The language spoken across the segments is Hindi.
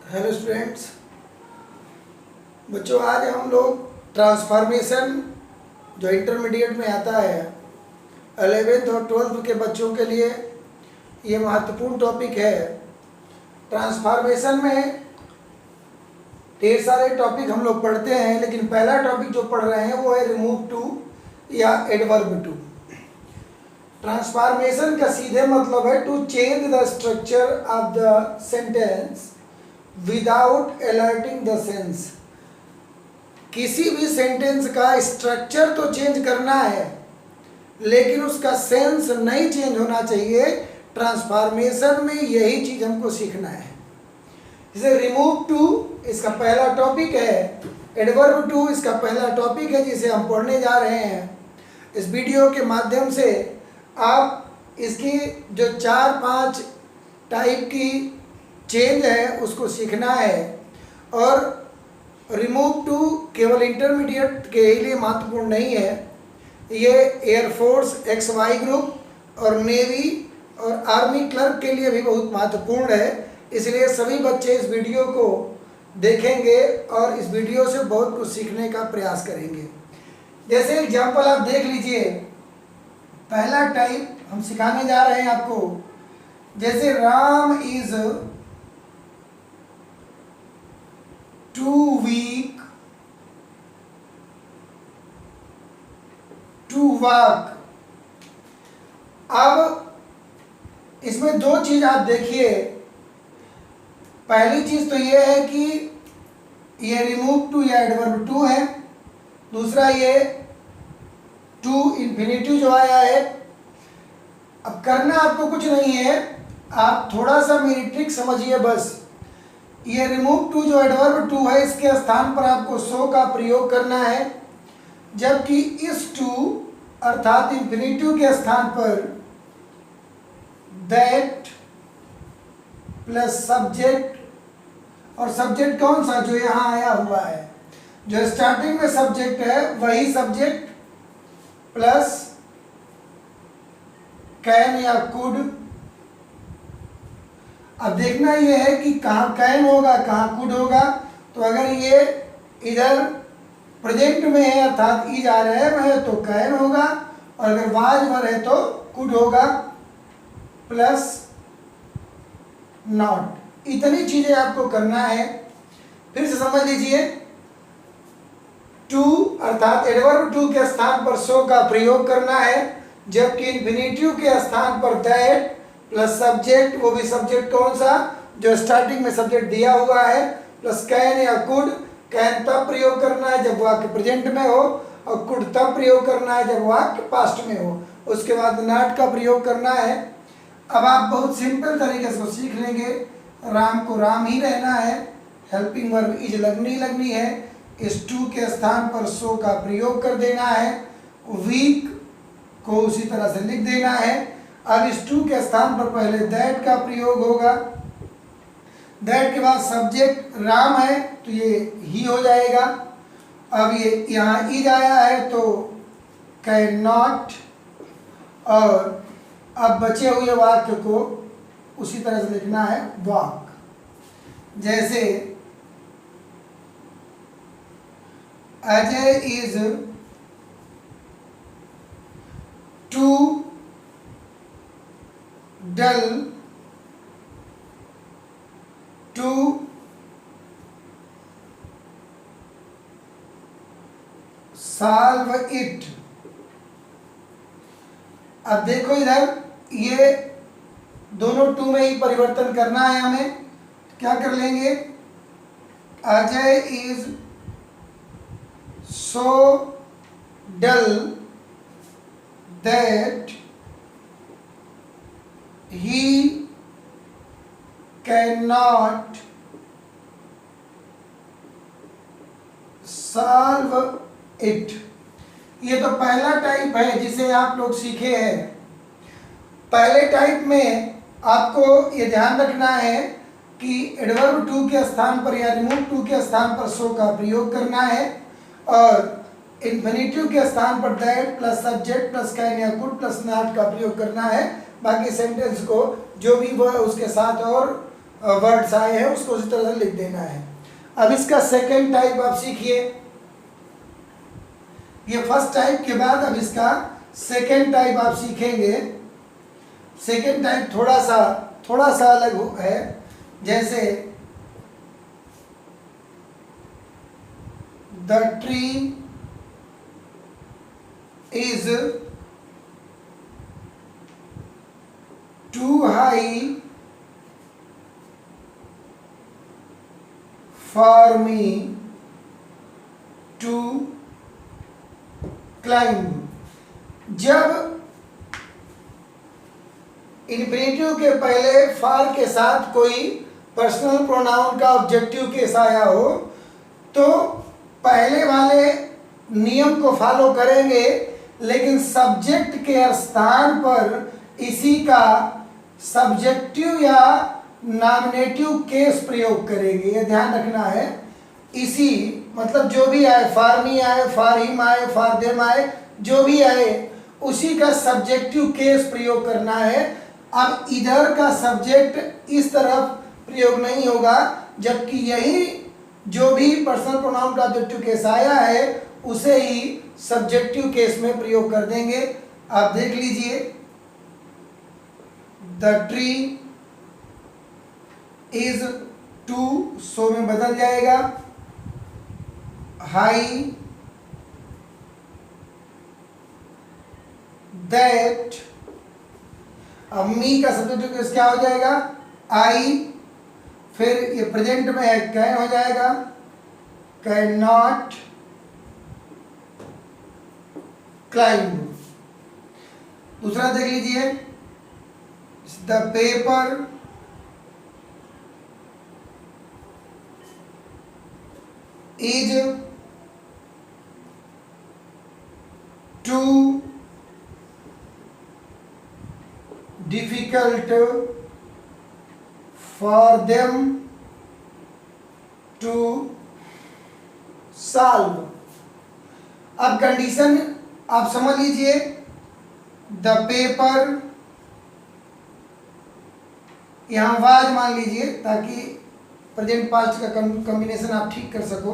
हेलो स्टूडेंट्स, बच्चों आज हम लोग ट्रांसफॉर्मेशन जो इंटरमीडिएट में आता है 11th और 12th के बच्चों के लिए ये महत्वपूर्ण टॉपिक है। ट्रांसफॉर्मेशन में ढेर सारे टॉपिक हम लोग पढ़ते हैं, लेकिन पहला टॉपिक जो पढ़ रहे हैं वो है रिमूव टू या एडवर्ब टू। ट्रांसफॉर्मेशन का सीधे मतलब है to change the structure of the sentence without altering the sense. किसी भी सेंटेंस का स्ट्रक्चर तो चेंज करना है, लेकिन उसका सेंस नहीं चेंज होना चाहिए। ट्रांसफॉर्मेशन में यही चीज हमको सीखना है। जैसे रिमूव टू इसका पहला टॉपिक है, एडवर्ब टू इसका पहला टॉपिक है जिसे हम पढ़ने जा रहे हैं। इस वीडियो के माध्यम से आप इसकी जो 4-5 टाइप की चेंज है उसको सीखना है। और रिमूव टू केवल इंटरमीडिएट के लिए महत्वपूर्ण नहीं है, ये एयरफोर्स XY ग्रुप और नेवी और आर्मी क्लर्क के लिए भी बहुत महत्वपूर्ण है। इसलिए सभी बच्चे इस वीडियो को देखेंगे और इस वीडियो से बहुत कुछ सीखने का प्रयास करेंगे। जैसे एग्जाम्पल आप देख लीजिए, पहला टाइप हम सिखाने जा रहे हैं आपको। जैसे Ram is too weak to walk। अब इसमें दो चीज आप देखिए। पहली चीज तो ये है कि ये रिमूव टू या एडवर्ब टू है। दूसरा ये टू इन्फिनिटिव जो आया है। अब करना आपको कुछ नहीं है, आप थोड़ा सा मेरी ट्रिक समझिए बस। ये रिमूव टू जो एडवर्ब टू है इसके स्थान पर आपको सो का प्रयोग करना है, जबकि इस टू अर्थात इंफिनिटिव के स्थान पर दैट प्लस सब्जेक्ट। और सब्जेक्ट कौन सा? जो यहां आया हुआ है, जो स्टार्टिंग में सब्जेक्ट है वही सब्जेक्ट प्लस कैन या कुड। अब देखना ये है कि कहाँ कैन होगा कहाँ कुड होगा। तो अगर ये इधर प्रेजेंट में है अर्थात इज आ रहे में तो कैन होगा, और अगर वाज पर है तो कुड होगा प्लस नॉट। इतनी चीजें आपको करना है। फिर से समझ लीजिए, टू अर्थात एडवर्ब टू के स्थान पर सो का प्रयोग करना है, जबकि इन्फिनिटिव के स्थान पर दैट प्लस सब्जेक्ट, वो भी सब्जेक्ट कौन सा? जो स्टार्टिंग में सब्जेक्ट दिया हुआ है, प्लस कैन या कुड। कैन तब प्रयोग करना है जब वाक्य प्रेजेंट में हो, और कुड तब प्रयोग करना है जब वाक्य पास्ट में हो। उसके बाद नॉट का प्रयोग करना है। अब आप बहुत सिंपल तरीके से सीख लेंगे। राम को राम ही रहना है, हेल्पिंग वर्ब इज लगनी है। इस टू के स्थान पर सो का प्रयोग कर देना है, वीक को उसी तरह से लिख देना है। अब इस टू के स्थान पर पहले दैट का प्रयोग होगा, दैट के बाद सब्जेक्ट राम है तो ये ही हो जाएगा। अब ये यहाँ इज आया है तो कैन नॉट। और अब बचे हुए वाक्य को उसी तरह से लिखना है, वॉक। जैसे Ajay is too dull to solve it. अब देखो इधर ये दोनों टू में ही परिवर्तन करना है हमें। क्या कर लेंगे? Ajay is so dull that he cannot solve it। ये तो पहला टाइप है जिसे आप लोग सीखे हैं। पहले टाइप में आपको ये ध्यान रखना है कि एडवर्ब टू के स्थान पर या रिमूव टू के स्थान पर सो का प्रयोग करना है, और इन्फिनिटिव के स्थान पर that plus subject plus can या कुड प्लस नॉट का प्रयोग करना है। बाकी सेंटेंस को जो भी वो उसके साथ और वर्ड्स आए हैं उसको उसी तरह से लिख देना है। अब इसका सेकेंड टाइप आप सीखिए। ये फर्स्ट टाइप के बाद अब इसका सेकेंड टाइप आप सीखेंगे। सेकेंड टाइप थोड़ा सा अलग है। जैसे the tree is too high for me to climb. जब इन्फिनेटिव के पहले फॉर के साथ कोई पर्सनल प्रोनाउन का ऑब्जेक्टिव केस आया हो तो पहले वाले नियम को फॉलो करेंगे, लेकिन सब्जेक्ट के स्थान पर इसी का सब्जेक्टिव या नॉमिनेटिव केस प्रयोग करेंगे। ये ध्यान रखना है। इसी मतलब जो भी आए, फॉर मी आए, फॉर हिम आए, फॉर देम आए, जो भी आए उसी का सब्जेक्टिव केस प्रयोग करना है। अब इधर का सब्जेक्ट इस तरफ प्रयोग नहीं होगा, जबकि यही जो भी पर्सनल प्रोनाउन का ऑब्जेक्टिव केस आया है उसे ही सब्जेक्टिव केस में प्रयोग कर देंगे। आप देख लीजिए, द ट्री इज टू, सो में बदल जाएगा, हाई दैट। अब मी का सब्जेक्टिव केस क्या हो जाएगा, आई। फिर ये प्रेजेंट में है, कैन हो जाएगा, कैन नॉट क्लाइंब। दूसरा देख लीजिए, the paper is too difficult for them to solve. अब कंडीशन आप समझ लीजिए, द पेपर, यहां वाज मान लीजिए ताकि प्रेजेंट पास्ट का कॉम्बिनेशन आप ठीक कर सको।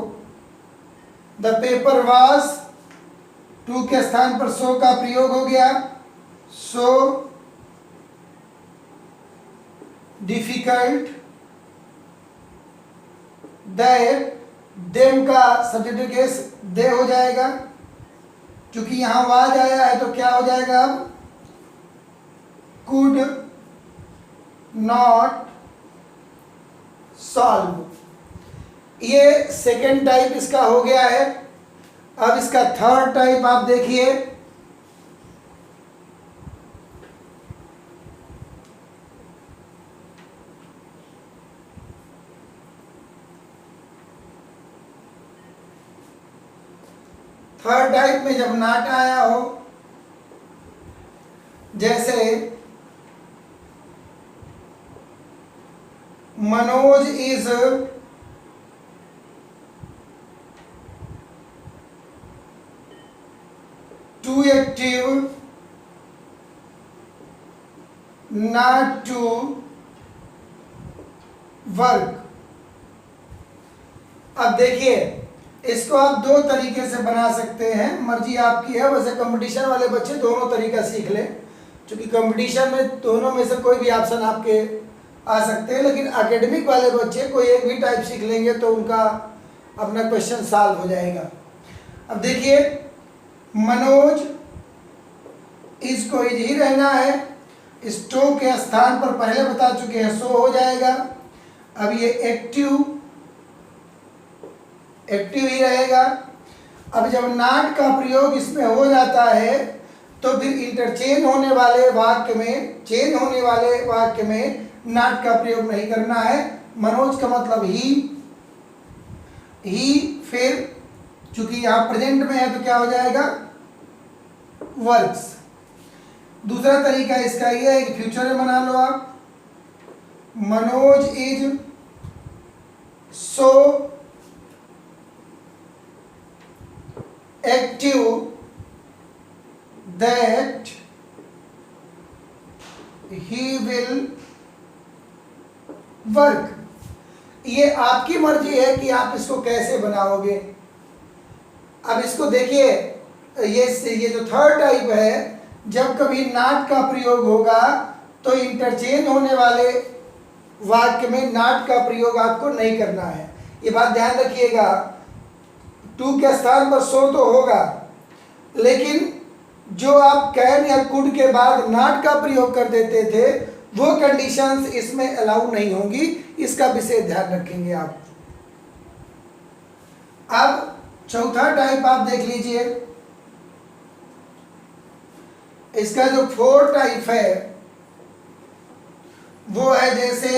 द पेपर वाज, टू के स्थान पर सो का प्रयोग हो गया, सो डिफिकल्ट दैट, देम का सब्जेक्टिव केस दे हो जाएगा। क्योंकि यहां वाज आया है तो क्या हो जाएगा, अब कुड नॉट सॉल्व। ये सेकेंड टाइप इसका हो गया है। अब इसका थर्ड टाइप आप देखिए, थर्ड टाइप में जब नॉट आया हो, जैसे Manoj is too active not to work. अब देखिए, इसको आप दो तरीके से बना सकते हैं, मर्जी आपकी है। वैसे कंपटीशन वाले बच्चे दोनों तरीका सीख लें, क्योंकि कंपटीशन में दोनों में से कोई भी ऑप्शन आपके आ सकते हैं। लेकिन एकेडमिक वाले बच्चे कोई एक भी टाइप सीख लेंगे तो उनका अपना क्वेश्चन सॉल्व हो जाएगा। अब देखिए, मनोज इसको इज ही रहना है, स्टो के स्थान पर पहले बता चुके हैं सो हो जाएगा। अब ये एक्टिव ही रहेगा। अब जब नॉट का प्रयोग इसमें हो जाता है तो फिर इंटरचेंज होने वाले वाक्य में, चेंज होने वाले वाक्य में नॉट का प्रयोग नहीं करना है। मनोज का मतलब ही, फिर चूंकि यहां प्रेजेंट में है तो क्या हो जाएगा, वर्क्स। दूसरा तरीका इसका यह है कि फ्यूचर में बना लो आप, Manoj is so active that he will work. ये आपकी मर्जी है कि आप इसको कैसे बनाओगे। अब इसको देखिए, ये जो थर्ड टाइप है, जब कभी नॉट का प्रयोग होगा तो इंटरचेंज होने वाले वाक्य में नॉट का प्रयोग आपको नहीं करना है, ये बात ध्यान रखिएगा। टू के स्थान पर सो तो होगा, लेकिन जो आप कैन या कुड के बाद नॉट का प्रयोग कर देते थे वो कंडीशंस इसमें अलाउ नहीं होंगी, इसका विशेष ध्यान रखेंगे आप। अब चौथा टाइप आप देख लीजिए, इसका जो फोर्थ टाइप है वो है जैसे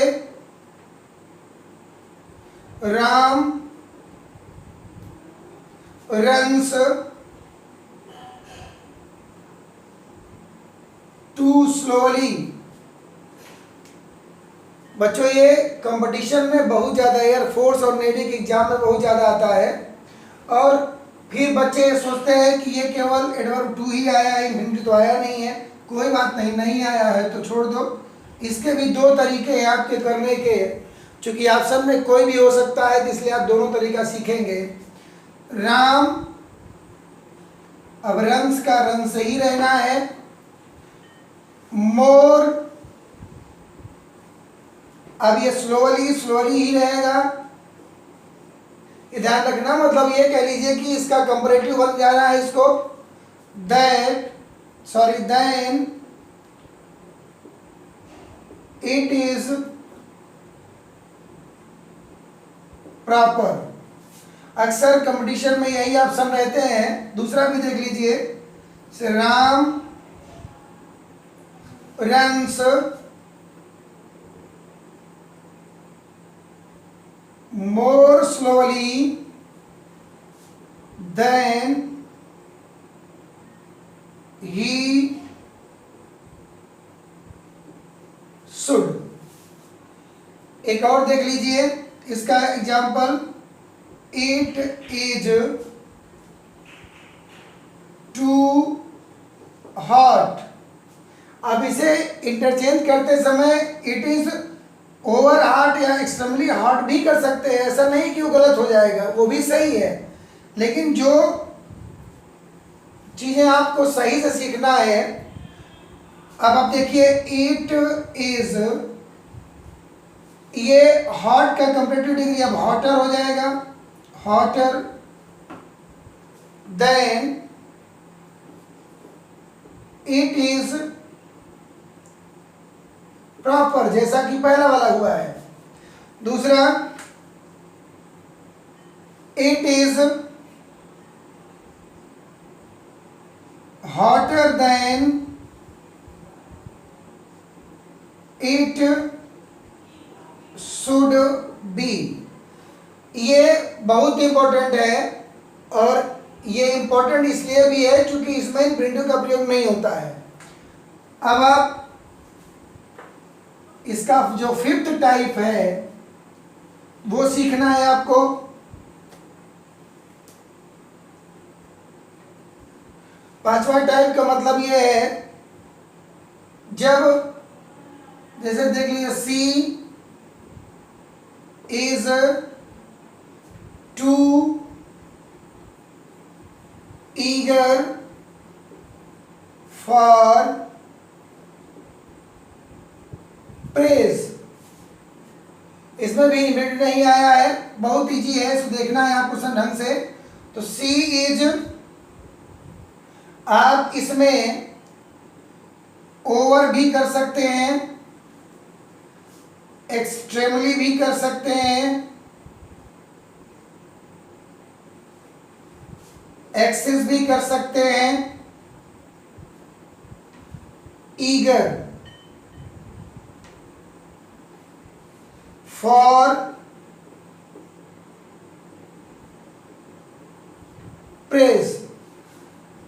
राम रन्स टू स्लोली। बच्चों ये कंपटीशन में बहुत ज़्यादा, एयरफोर्स और नेवी के एग्जाम में बहुत ज़्यादा आता है, और फिर बच्चे सोचते हैं कि ये केवल एडवर्ब टू ही आया है, इन्फिनिटिव तो आया नहीं है। कोई बात नहीं, नहीं आया है तो छोड़ दो। इसके भी दो तरीके हैं आपके करने के, चूंकि ऑप्शन में कोई भी हो सकता है इसलिए आप दोनों तरीका सीखेंगे। राम, अब रंस का रंग से ही रहना है। मोर, अब ये स्लोली स्लोली ही रहेगा। ध्यान रखना, मतलब ये कह लीजिए कि इसका कंपैरेटिव बन जाना है इसको देन इट इज प्रॉपर। अक्सर कंपटीशन में यही ऑप्शन रहते हैं। दूसरा भी देख लीजिए, Ram runs more slowly than he should। एक और देख लीजिए इसका example, it is too hot. अब इसे इंटरचेंज करते समय इट इज ओवर हॉट या एक्सट्रीमली हॉट भी कर सकते हैं, ऐसा नहीं कि वो गलत हो जाएगा, वो भी सही है। लेकिन जो चीजें आपको सही से सीखना है, अब आप देखिए इट इज, ये हॉट का कंपैरेटिव डिग्री अब हॉटर हो जाएगा, hotter then it is proper, जैसा कि पहला वाला हुआ है। दूसरा, it is hotter then it should be. ये बहुत इंपॉर्टेंट है, और ये इंपॉर्टेंट इसलिए भी है क्योंकि इसमें इन्फिनिटिव का प्रयोग नहीं होता है। अब आप इसका जो फिफ्थ टाइप है वो सीखना है आपको। पांचवा टाइप का मतलब ये है, जब जैसे देख लीजिए, she is too eager for praise. इसमें भी इन्फिनिटिव नहीं आया है, बहुत इजी है, इसको देखना है आपको सन ढंग से। तो सी इज, आप इसमें ओवर भी कर सकते हैं, एक्सट्रीमली भी कर सकते हैं, एक्सेस भी कर सकते हैं, ईगर फॉर प्रेज।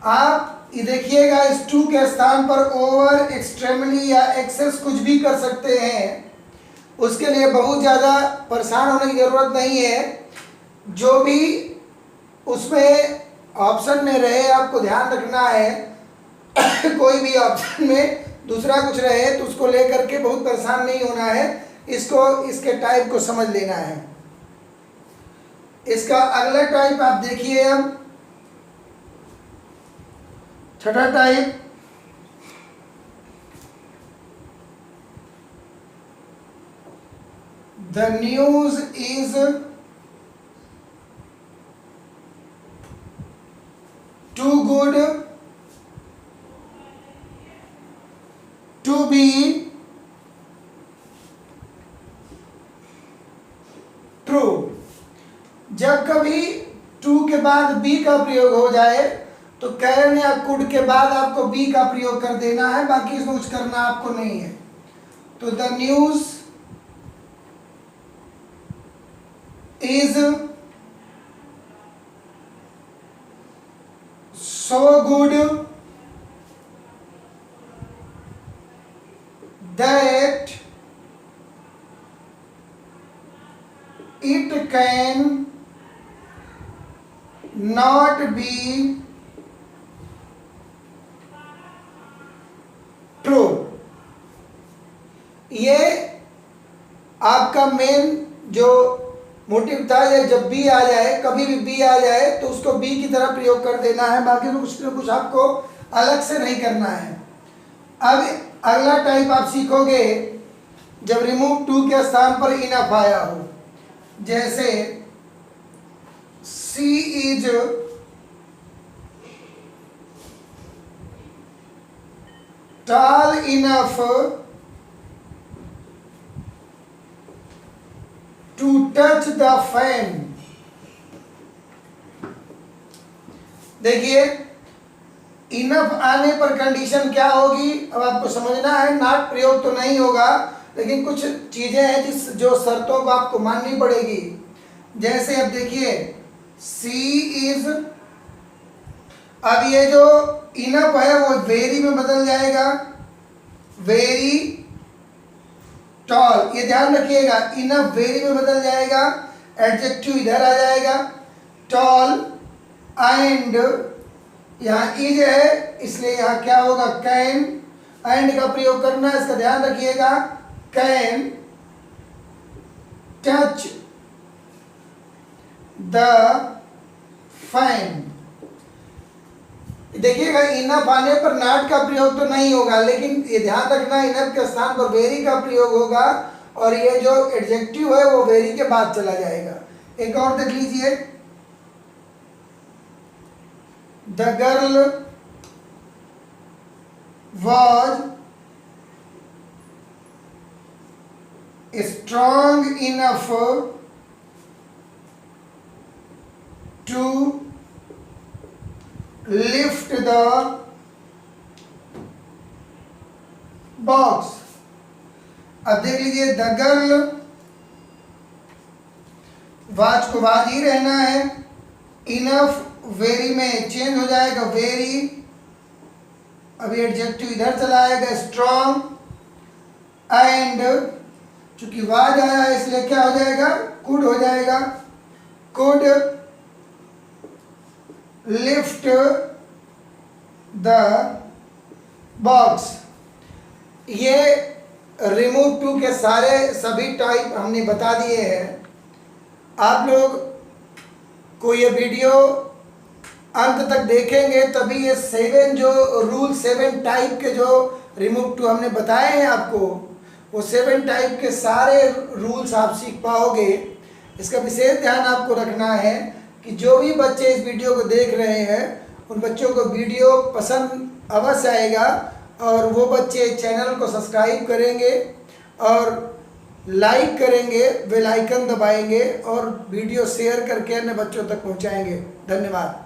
आप ये देखिएगा, इस टू के स्थान पर ओवर, एक्सट्रीमली या एक्सेस कुछ भी कर सकते हैं। उसके लिए बहुत ज़्यादा परेशान होने की ज़रूरत नहीं है। जो भी उसमें ऑप्शन में रहे आपको ध्यान रखना है कोई भी ऑप्शन में दूसरा कुछ रहे तो उसको लेकर के बहुत परेशान नहीं होना है। इसको इसके टाइप को समझ लेना है। इसका अगला टाइप आप देखिए, अब छठा type, the news is too good to be true. जब कभी टू के बाद बी का प्रयोग हो जाए तो कैन या कुड के बाद आपको बी का प्रयोग कर देना है, बाकी इसमें कुछ करना आपको नहीं है। तो the news is so good that it can not be true। ये आपका मेन जो मोटिव था, या जब बी आ जाए, कभी भी बी आ जाए तो उसको बी की तरह प्रयोग कर देना है, बाकी तो कुछ न कुछ आपको अलग से नहीं करना है। अब अगला टाइप आप सीखोगे जब रिमूव टू के स्थान पर इनफ आया हो, जैसे सी is tall enough to touch the fan. देखिए इनफ आने पर कंडीशन क्या होगी, अब आपको समझना है। नॉट प्रयोग तो नहीं होगा, लेकिन कुछ चीजें हैं जो शर्तों को आपको माननी पड़ेगी। जैसे अब देखिए सी इज, अब ये जो इनफ है वो वेरी में बदल जाएगा, वेरी टॉल, ये ध्यान रखिएगा। इनफ वेरी में बदल जाएगा, एडजेक्टिव इधर आ जाएगा, टॉल एंड यहाँ इज है, इसलिए यहाँ क्या होगा, कैन। एंड का प्रयोग करना है, इसका ध्यान रखिएगा। Can touch the fan. देखिएगा इनफ आने पर नॉट का प्रयोग तो नहीं होगा, लेकिन ये ध्यान रखना इनफ के स्थान पर वेरी का प्रयोग होगा, और ये जो एडजेक्टिव है वो वेरी के बाद चला जाएगा। एक और देख लीजिए, the girl was strong enough to lift the box। अब देख लीजिए, द गर्ल, वाज को वाज ही रहना है, इनफ वेरी में चेंज हो जाएगा, वेरी, अभी एडजेक्टिव इधर चला आएगा, स्ट्रॉन्ग, एंड चूंकि वाज आया है इसलिए क्या हो जाएगा, कुड हो जाएगा, कुड लिफ्ट द बॉक्स। ये रिमूव टू के सारे सभी टाइप हमने बता दिए हैं। आप लोग को ये वीडियो अंत तक देखेंगे तभी ये 7 जो रूल 7 टाइप के जो रिमूव टू हमने बताए हैं आपको, वो 7 टाइप के सारे रूल्स आप सीख पाओगे। इसका विशेष ध्यान आपको रखना है कि जो भी बच्चे इस वीडियो को देख रहे हैं उन बच्चों को वीडियो पसंद अवश्य आएगा, और वो बच्चे चैनल को सब्सक्राइब करेंगे और लाइक करेंगे, बेल आइकन दबाएंगे और वीडियो शेयर करके अन्य बच्चों तक पहुंचाएंगे। धन्यवाद।